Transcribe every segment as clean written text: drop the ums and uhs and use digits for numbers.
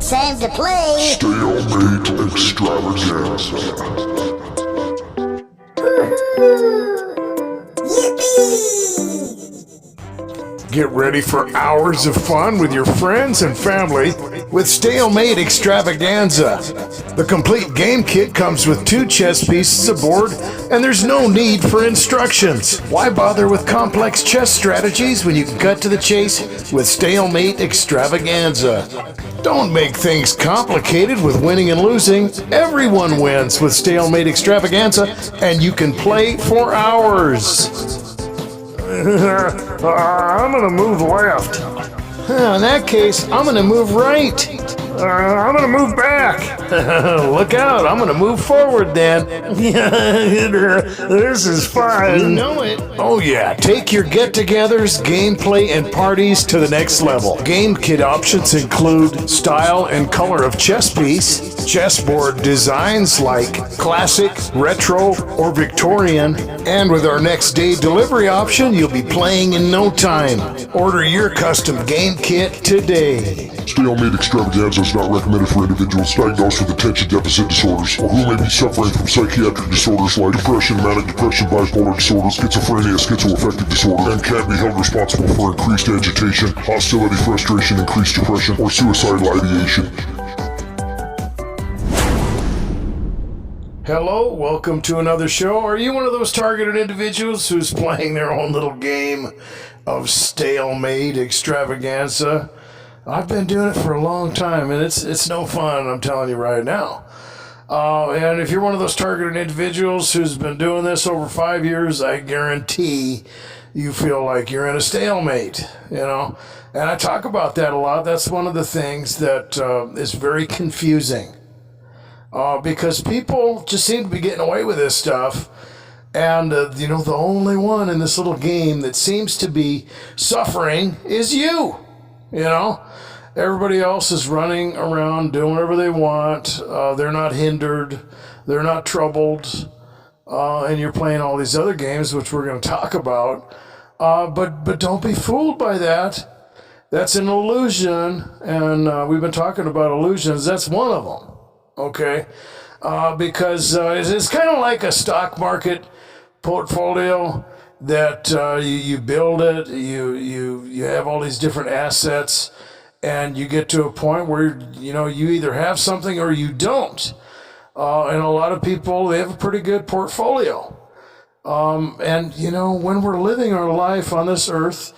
time to play Stalemate Extravaganza. Yippee! Get ready for hours of fun with your friends and family with Stalemate Extravaganza. The complete game kit comes with 2 chess pieces aboard, and there's no need for instructions. Why bother with complex chess strategies when you can cut to the chase with Stalemate Extravaganza? Don't make things complicated with winning and losing. Everyone wins with Stalemate Extravaganza, and you can play for hours. I'm gonna move left. In that case, I'm gonna move right. I'm gonna move back. Look out, I'm gonna move forward then. This is fun. You know it. Oh yeah, take your get-togethers, gameplay, and parties to the next level. Game kit options include style and color of chess piece, chessboard designs like classic, retro, or Victorian, and with our next day delivery option, you'll be playing in no time. Order your custom game kit today. Stalemate Extravaganza is not recommended for individuals diagnosed with attention deficit disorders or who may be suffering from psychiatric disorders like depression, manic depression, bipolar disorder, schizophrenia, schizoaffective disorder, and can't be held responsible for increased agitation, hostility, frustration, increased depression, or suicidal ideation. Hello, welcome to another show. Are you one of those targeted individuals who's playing their own little game of Stalemate Extravaganza? I've been doing it for a long time, and it's no fun, I'm telling you right now. And if you're one of those targeted individuals who's been doing this over 5 years, I guarantee you feel like you're in a stalemate, you know? And I talk about that a lot. That's one of the things that is very confusing. Because people just seem to be getting away with this stuff. And, the only one in this little game that seems to be suffering is you. Everybody else is running around doing whatever they want. They're not hindered. They're not troubled. And you're playing all these other games, which we're going to talk about. But don't be fooled by that. That's an illusion. And we've been talking about illusions. That's one of them. Okay? Because it's kind of like a stock market portfolio that you build it. You have all these different assets. And you get to a point where, you either have something or you don't. And a lot of people, they have a pretty good portfolio. And when we're living our life on this earth,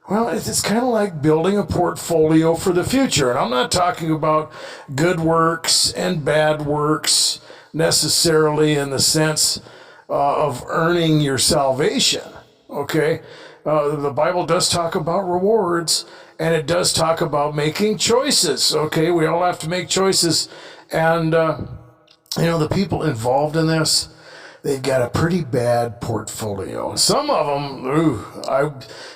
well, it's kind of like building a portfolio for the future. And I'm not talking about good works and bad works necessarily in the sense of earning your salvation. Okay? The Bible does talk about rewards. And it does talk about making choices, okay? We all have to make choices. And, the people involved in this, they've got a pretty bad portfolio. Some of them,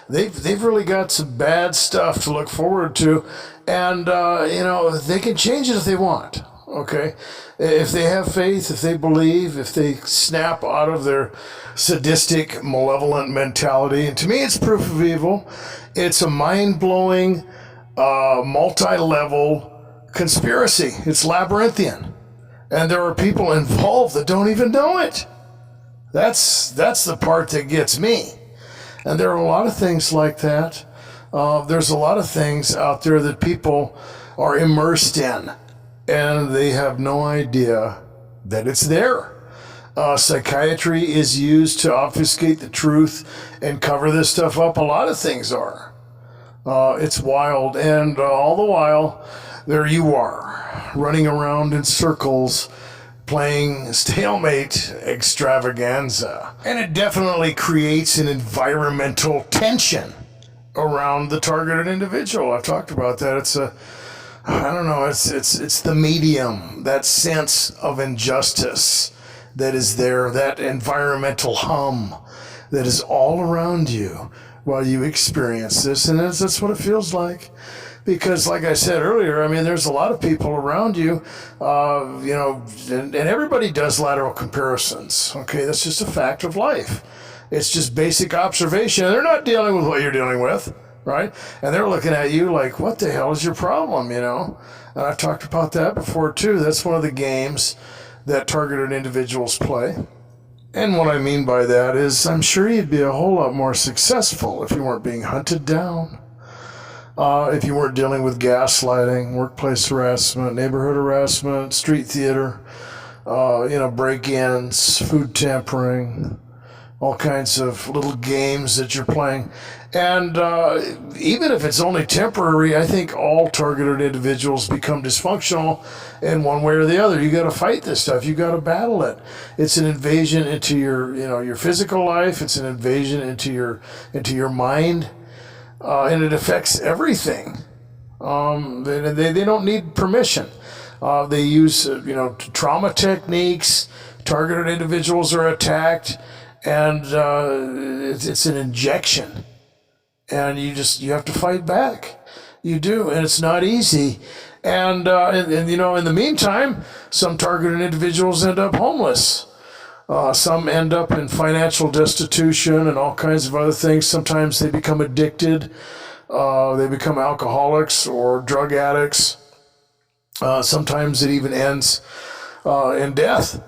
they've really got some bad stuff to look forward to. And, they can change it if they want, okay? If they have faith, if they believe, if they snap out of their sadistic, malevolent mentality. And to me, it's proof of evil. It's a mind-blowing, multi-level conspiracy. It's labyrinthian. And there are people involved that don't even know it. That's the part that gets me. And there are a lot of things like that. There's a lot of things out there that people are immersed in. And they have no idea that it's there. Psychiatry is used to obfuscate the truth and cover this stuff up. A lot of things are. It's wild. And all the while, there you are, running around in circles, playing Stalemate Extravaganza. And it definitely creates an environmental tension around the targeted individual. I've talked about that. It's the medium, that sense of injustice that is there, that environmental hum that is all around you while you experience this. And that's what it feels like. Because like I said earlier, there's a lot of people around you, and everybody does lateral comparisons. Okay, that's just a fact of life. It's just basic observation. They're not dealing with what you're dealing with. right? And they're looking at you like, what the hell is your problem, And I've talked about that before too. That's one of the games that targeted individuals play. And what I mean by that is I'm sure you'd be a whole lot more successful if you weren't being hunted down, if you weren't dealing with gaslighting, workplace harassment, neighborhood harassment, street theater, break-ins, food tampering, all kinds of little games that you're playing. And even if it's only temporary, I think all targeted individuals become dysfunctional in one way or the other. You got to fight this stuff. You got to battle it. It's an invasion into your physical life. It's an invasion into your mind, and it affects everything. They don't need permission. They use trauma techniques. Targeted individuals are attacked, and it's an injection. And you have to fight back. You do, and it's not easy. And in the meantime, some targeted individuals end up homeless. Some end up in financial destitution and all kinds of other things. Sometimes they become addicted. They become alcoholics or drug addicts. Sometimes it even ends in death.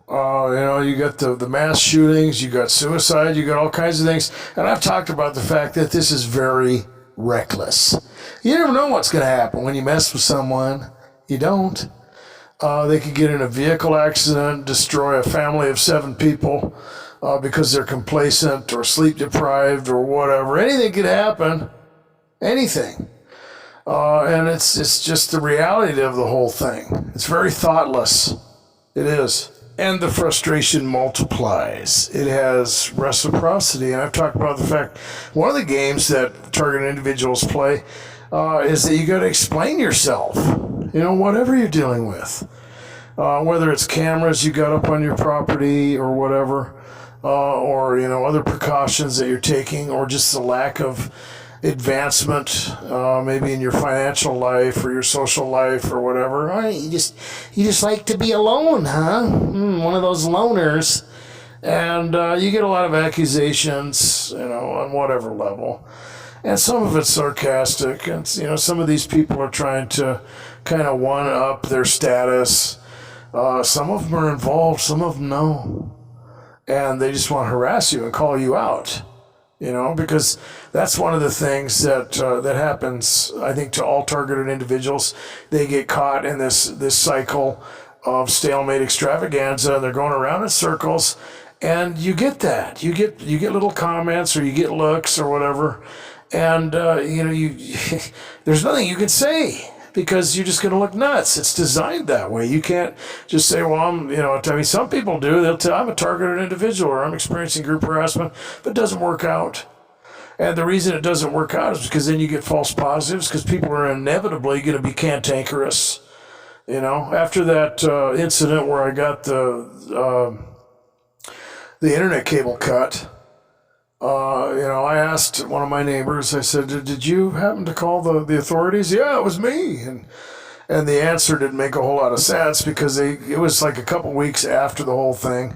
You got the mass shootings, you got suicide, you got all kinds of things. And I've talked about the fact that this is very reckless. You never know what's going to happen when you mess with someone. You don't. They could get in a vehicle accident, destroy a family of 7 people because they're complacent or sleep deprived or whatever. Anything could happen. Anything. And it's just the reality of the whole thing. It's very thoughtless. It is. And the frustration multiplies. It has reciprocity. And I've talked about the fact, one of the games that targeted individuals play is that you got to explain yourself, whatever you're dealing with. Whether it's cameras you got up on your property or whatever, or, other precautions that you're taking, or just the lack of advancement, maybe in your financial life or your social life or whatever. Oh, you just like to be alone, huh? One of those loners. And you get a lot of accusations, on whatever level. And some of it's sarcastic. And, some of these people are trying to kind of one-up their status. Some of them are involved, some of them no. And they just want to harass you and call you out. Because that's one of the things that happens, I think, to all targeted individuals. They get caught in this cycle of stalemate extravaganza, and they're going around in circles, and you get that. You get little comments, or you get looks, or whatever, and there's nothing you can say, because you're just going to look nuts. It's designed that way. You can't just say, well, some people do. They'll tell, I'm a targeted individual, or I'm experiencing group harassment, but it doesn't work out. And the reason it doesn't work out is because then you get false positives, because people are inevitably going to be cantankerous. After that incident where I got the internet cable cut, I asked one of my neighbors, I said, did you happen to call the authorities? Yeah, it was me. And the answer didn't make a whole lot of sense, because it was like a couple weeks after the whole thing.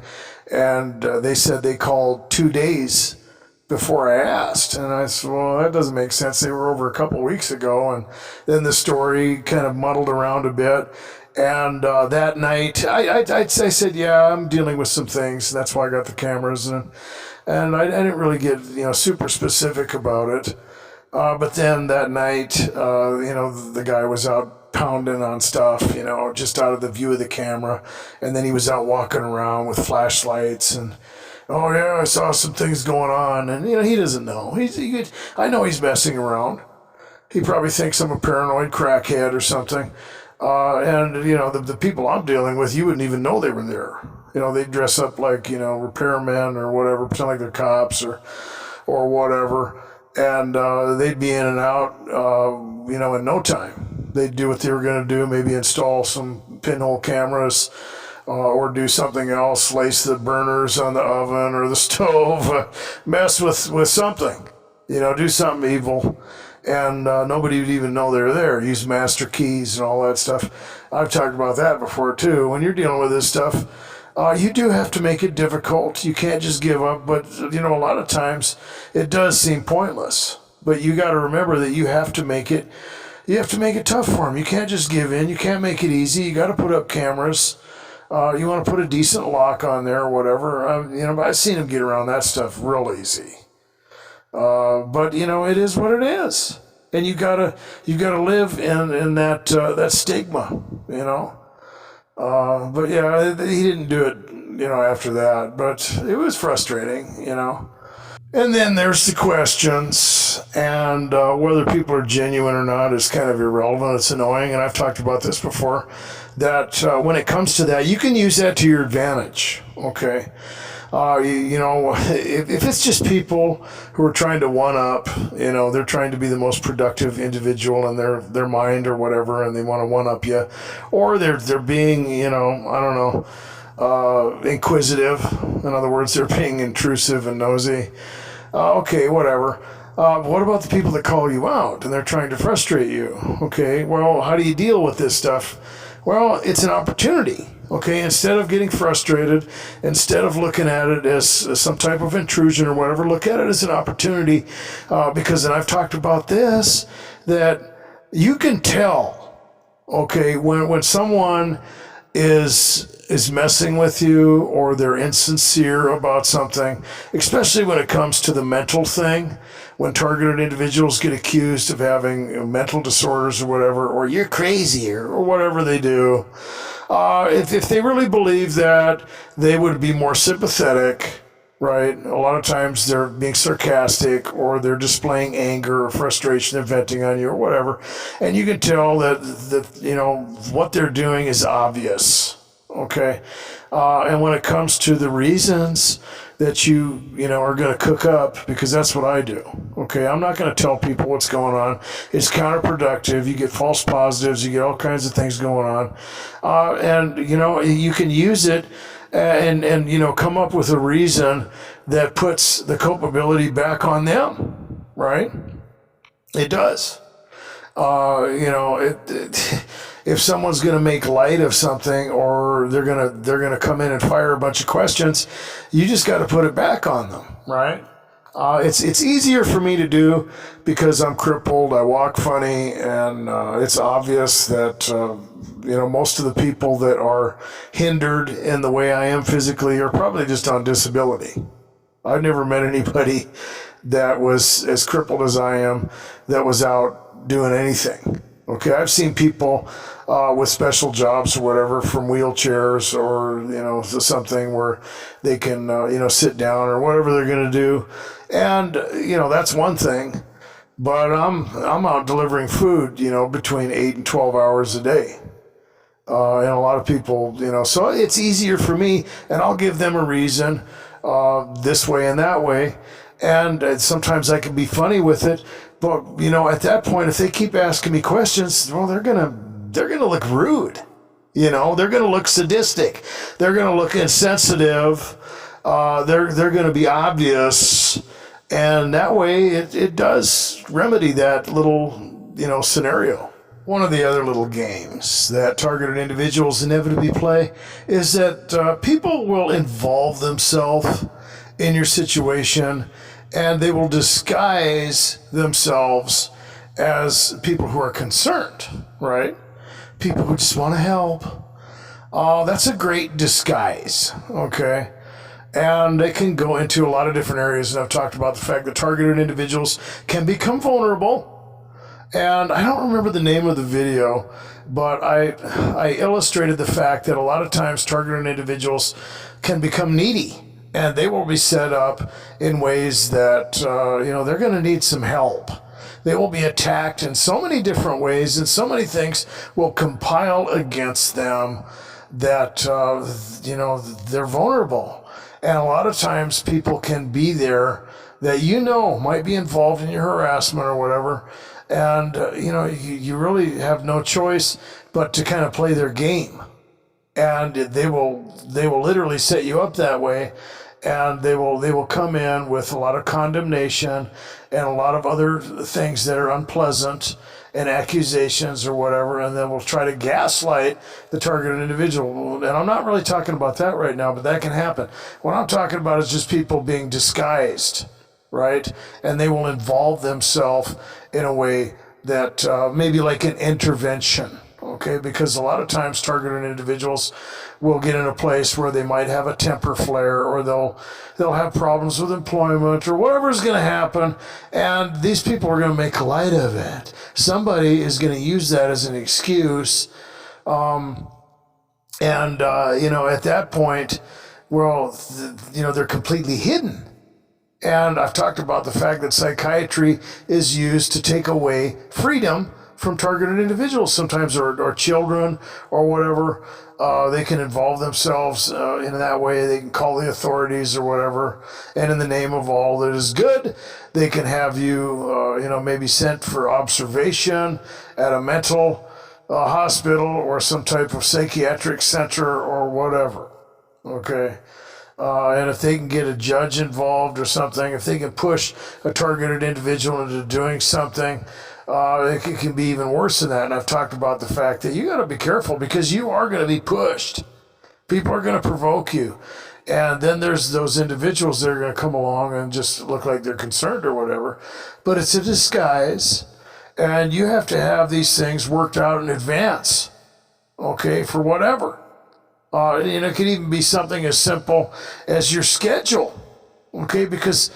And they said they called 2 days before I asked. And I said, well, that doesn't make sense. They were over a couple weeks ago. And then the story kind of muddled around a bit. And that night, I said, yeah, I'm dealing with some things. That's why I got the cameras. And I didn't really get, super specific about it. But then that night, the guy was out pounding on stuff, just out of the view of the camera. And then he was out walking around with flashlights and, oh yeah, I saw some things going on. And, he doesn't know. I know he's messing around. He probably thinks I'm a paranoid crackhead or something. And the people I'm dealing with, you wouldn't even know they were there. They dress up like, repairmen or whatever, pretend like they're cops or whatever. And they'd be in and out, in no time. They'd do what they were going to do, maybe install some pinhole cameras, or do something else, lace the burners on the oven or the stove, mess with something, do something evil. And nobody would even know they were there. Use master keys and all that stuff. I've talked about that before too. When you're dealing with this stuff, you do have to make it difficult. You can't just give up. But, a lot of times it does seem pointless. but you got to remember that you have to make it tough for them. You can't just give in. You can't make it easy. You got to put up cameras. You want to put a decent lock on there or whatever. But I've seen them get around that stuff real easy. But it is what it is, and you gotta live in that stigma, But yeah, he didn't do it, after that. But it was frustrating, And then there's the questions, and whether people are genuine or not is kind of irrelevant. It's annoying, and I've talked about this before, that when it comes to that, you can use that to your advantage, okay? If it's just people who are trying to one-up, they're trying to be the most productive individual in their mind or whatever, and they want to one-up you, or they're being, inquisitive. In other words, they're being intrusive and nosy. Okay, whatever. What about the people that call you out and they're trying to frustrate you? Okay, well, how do you deal with this stuff? Well, it's an opportunity. Okay, instead of getting frustrated, instead of looking at it as some type of intrusion or whatever, look at it as an opportunity. Because, and I've talked about this, that you can tell, okay, when someone is messing with you or they're insincere about something, especially when it comes to the mental thing, when targeted individuals get accused of having mental disorders or whatever, or you're crazy or whatever they do. If they really believe that, they would be more sympathetic, right? A lot of times they're being sarcastic or they're displaying anger or frustration and venting on you or whatever. And you can tell that what they're doing is obvious, okay? And when it comes to the reasons that you are going to cook up, because that's what I do. Okay, I'm not going to tell people what's going on. It's counterproductive. You get false positives. You get all kinds of things going on, and you can use it and come up with a reason that puts the culpability back on them. Right? It does. If someone's going to make light of something, or they're gonna come in and fire a bunch of questions, you just got to put it back on them, right? It's easier for me to do because I'm crippled, I walk funny, and it's obvious that most of the people that are hindered in the way I am physically are probably just on disability. I've never met anybody that was as crippled as I am that was out doing anything. Okay, I've seen people with special jobs or whatever, from wheelchairs or something where they can sit down or whatever they're going to do, and that's one thing. But I'm out delivering food between 8 and 12 hours a day, and a lot of people so it's easier for me, and I'll give them a reason this way and that way, and sometimes I can be funny with it. But at that point, if they keep asking me questions, well, they're gonna look rude. They're gonna look sadistic. They're gonna look insensitive. They're gonna be obvious, and that way it does remedy that little scenario. One of the other little games that targeted individuals inevitably play is that people will involve themselves in your situation, and they will disguise themselves as people who are concerned, right? People who just want to help. That's a great disguise, okay? And they can go into a lot of different areas, and I've talked about the fact that targeted individuals can become vulnerable. And I don't remember the name of the video, but I illustrated the fact that a lot of times targeted individuals can become needy. And they will be set up in ways that, they're going to need some help. They will be attacked in so many different ways, and so many things will compile against them that, they're vulnerable. And a lot of times people can be there that might be involved in your harassment or whatever. And, you really have no choice but to kind of play their game. And they will literally set you up that way, and they will come in with a lot of condemnation and a lot of other things that are unpleasant and accusations or whatever, and then we'll try to gaslight the targeted individual. And I'm not really talking about that right now, but that can happen. What I'm talking about is just people being disguised, right? And they will involve themselves in a way that maybe like an intervention, okay? Because a lot of times targeted individuals will get in a place where they might have a temper flare, or they'll have problems with employment, or whatever is going to happen, and these people are going to make light of it. Somebody is going to use that as an excuse, at that point, well, they're completely hidden. And I've talked about the fact that psychiatry is used to take away freedom from targeted individuals, sometimes, or children, or whatever. They can involve themselves in that way. They can call the authorities or whatever. And in the name of all that is good, they can have you, maybe sent for observation at a mental hospital or some type of psychiatric center or whatever. Okay. And if they can get a judge involved or something, if they can push a targeted individual into doing something, it can be even worse than that. And I've talked about the fact that you got to be careful, because you are going to be pushed. People are going to provoke you. And then there's those individuals that are going to come along and just look like they're concerned or whatever. But it's a disguise. And you have to have these things worked out in advance, okay, for whatever. It could even be something as simple as your schedule, okay? Because,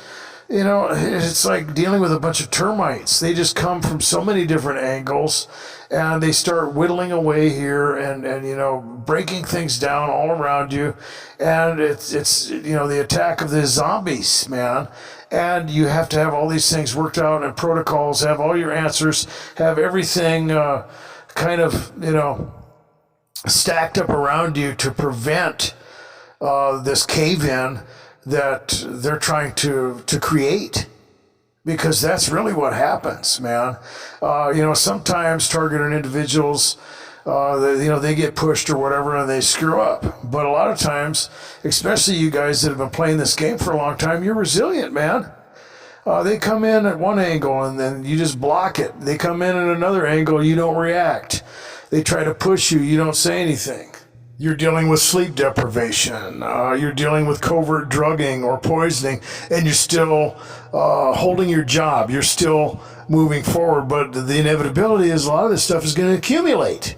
it's like dealing with a bunch of termites. They just come from so many different angles, and they start whittling away here and breaking things down all around you. And it's the attack of the zombies, man. And you have to have all these things worked out and protocols, have all your answers, have everything stacked up around you to prevent this cave-in that they're trying to create. Because that's really what happens, man. Sometimes targeted individuals, they get pushed or whatever and they screw up. But a lot of times, especially you guys that have been playing this game for a long time, you're resilient, man. They come in at one angle and then you just block it. They come in at another angle, you don't react. They try to push you, you don't say anything. You're dealing with sleep deprivation. You're dealing with covert drugging or poisoning, and you're still holding your job. You're still moving forward, but the inevitability is a lot of this stuff is going to accumulate.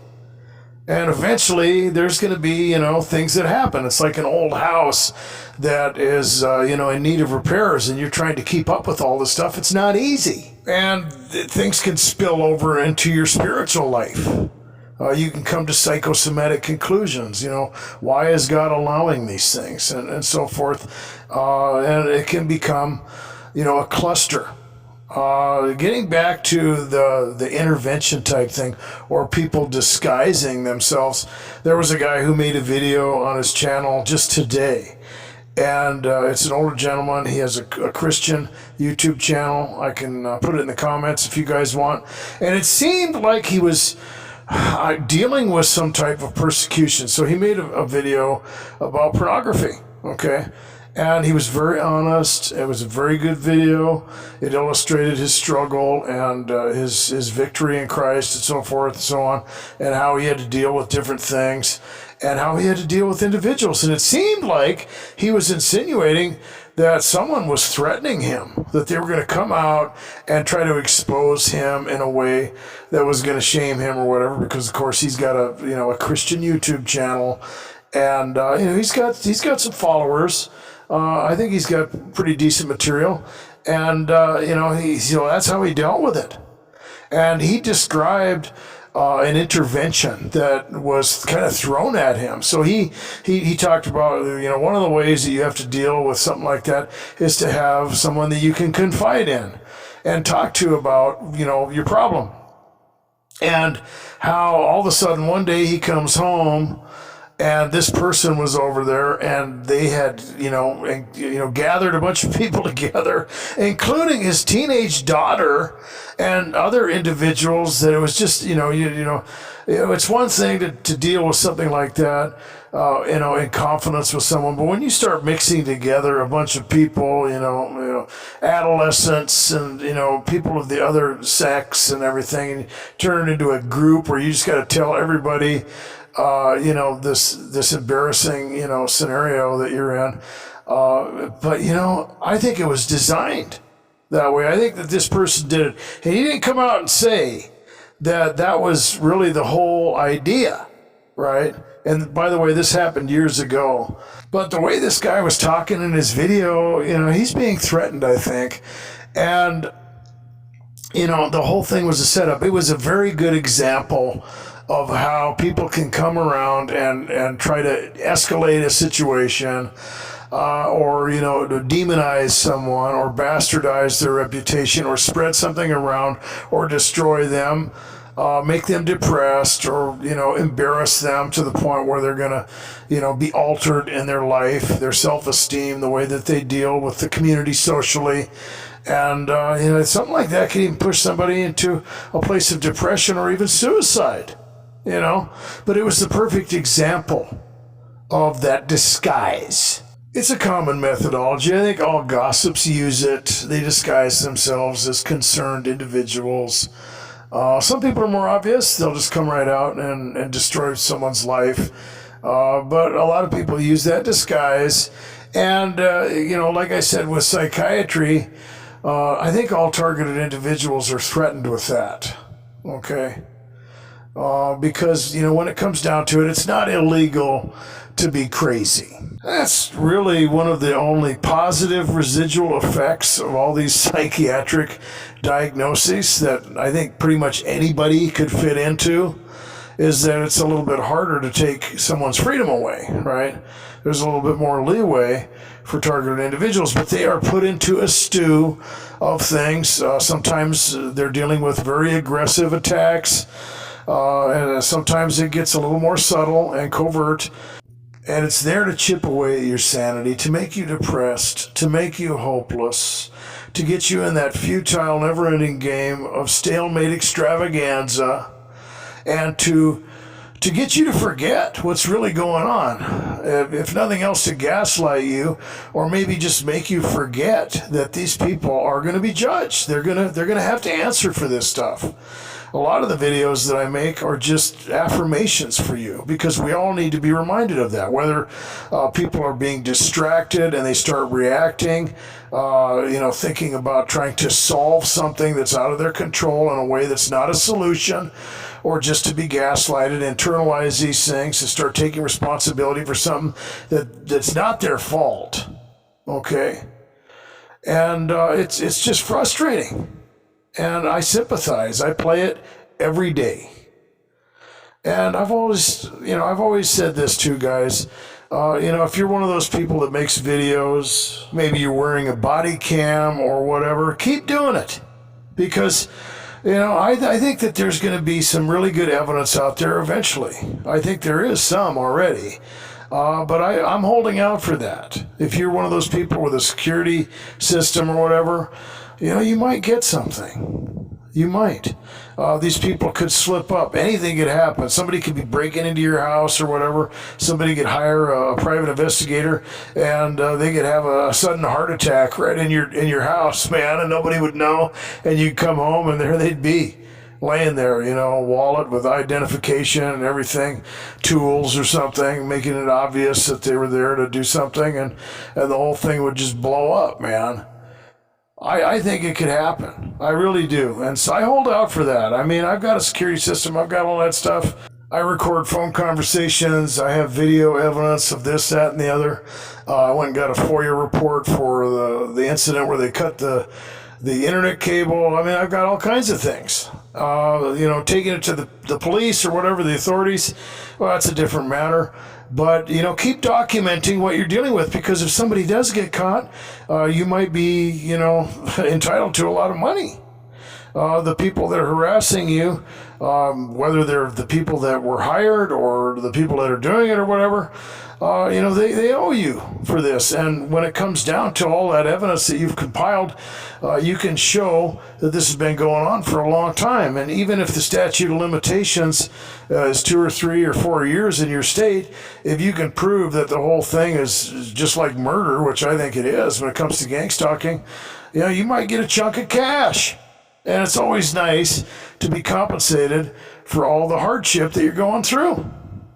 And eventually, there's going to be, things that happen. It's like an old house that is, in need of repairs, and you're trying to keep up with all this stuff. It's not easy. And things can spill over into your spiritual life. You can come to psychosomatic conclusions. Why is God allowing these things, and so forth. And it can become, a cluster. Getting back to the intervention type thing, or people disguising themselves. There was a guy who made a video on his channel just today. And it's an older gentleman. He has a Christian YouTube channel. I can put it in the comments if you guys want. And it seemed like he was dealing with some type of persecution. So he made a video about pornography, okay? And he was very honest. It was a very good video. It illustrated his struggle and his victory in Christ and so forth and so on, and how he had to deal with different things and how he had to deal with individuals. And it seemed like he was insinuating that someone was threatening him, that they were going to come out and try to expose him in a way that was going to shame him or whatever, because of course he's got a Christian YouTube channel, and he's got some followers. I think he's got pretty decent material, and that's how he dealt with it. And he described an intervention that was kind of thrown at him. So he talked about, one of the ways that you have to deal with something like that is to have someone that you can confide in and talk to about, your problem. And how all of a sudden one day he comes home and this person was over there, and they had, gathered a bunch of people together, including his teenage daughter and other individuals. That it was just, it's one thing to deal with something like that, in confidence with someone. But when you start mixing together a bunch of people, adolescents and, people of the other sex and everything, and turn it into a group where you just got to tell everybody, this embarrassing, scenario that you're in. But I think it was designed. that way. I think that this person did it. And he didn't come out and say that that was really the whole idea, right? And by the way, this happened years ago. But the way this guy was talking in his video, he's being threatened, I think. And, the whole thing was a setup. It was a very good example of how people can come around and try to escalate a situation, or to demonize someone or bastardize their reputation or spread something around or destroy them, make them depressed, or embarrass them to the point where they're gonna be altered in their life, their self-esteem, the way that they deal with the community socially. And something like that can even push somebody into a place of depression or even suicide. But it was the perfect example of that disguise. It's a common methodology. I think all gossips use it. They disguise themselves as concerned individuals. Some people are more obvious. They'll just come right out and destroy someone's life. But a lot of people use that disguise. And, like I said, with psychiatry, I think all targeted individuals are threatened with that. Okay? Because, when it comes down to it, it's not illegal to be crazy. That's really one of the only positive residual effects of all these psychiatric diagnoses that I think pretty much anybody could fit into, is that it's a little bit harder to take someone's freedom away, right? There's a little bit more leeway for targeted individuals, but they are put into a stew of things. Sometimes they're dealing with very aggressive attacks, and sometimes it gets a little more subtle and covert. And it's there to chip away at your sanity, to make you depressed, to make you hopeless, to get you in that futile, never-ending game of stalemate extravaganza, and to get you to forget what's really going on. If nothing else, to gaslight you, or maybe just make you forget that these people are going to be judged. They're going to have to answer for this stuff. A lot of the videos that I make are just affirmations for you, because we all need to be reminded of that. Whether people are being distracted and they start reacting, thinking about trying to solve something that's out of their control in a way that's not a solution, or just to be gaslighted, internalize these things and start taking responsibility for something that's not their fault. Okay? And it's just frustrating. And I sympathize. I play it every day. And I've always said this too, guys. If you're one of those people that makes videos, maybe you're wearing a body cam or whatever, keep doing it. Because, I think that there's going to be some really good evidence out there eventually. I think there is some already. But I'm holding out for that. If you're one of those people with a security system or whatever, you might get something. You might. These people could slip up. Anything could happen. Somebody could be breaking into your house or whatever. Somebody could hire a private investigator, and they could have a sudden heart attack right in your house, man, and nobody would know. And you'd come home, and there they'd be, laying there, wallet with identification and everything, tools or something, making it obvious that they were there to do something, and the whole thing would just blow up, man. I think it could happen. I really do. And so I hold out for that. I mean, I've got a security system. I've got all that stuff. I record phone conversations. I have video evidence of this, that, and the other. I went and got a FOIA report for the incident where they cut the internet cable. I mean, I've got all kinds of things. Taking it to the police or whatever, the authorities, well, that's a different matter. But, keep documenting what you're dealing with, because if somebody does get caught, you might be, entitled to a lot of money. The people that are harassing you, whether they're the people that were hired or the people that are doing it or whatever, they owe you for this. And when it comes down to all that evidence that you've compiled, you can show that this has been going on for a long time. And even if the statute of limitations is 2 or 3 or 4 years in your state, if you can prove that the whole thing is just like murder, which I think it is when it comes to gang stalking, you might get a chunk of cash. And it's always nice to be compensated for all the hardship that you're going through.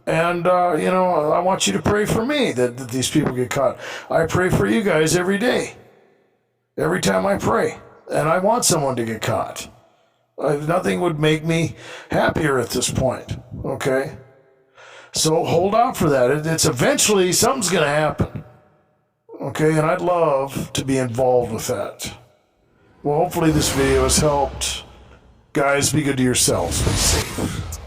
And, I want you to pray for me that these people get caught. I pray for you guys every day. Every time I pray. And I want someone to get caught. Nothing would make me happier at this point, okay? So hold out for that. It's eventually, something's going to happen, okay? And I'd love to be involved with that. Well, hopefully this video has helped. Guys, be good to yourselves. Be safe.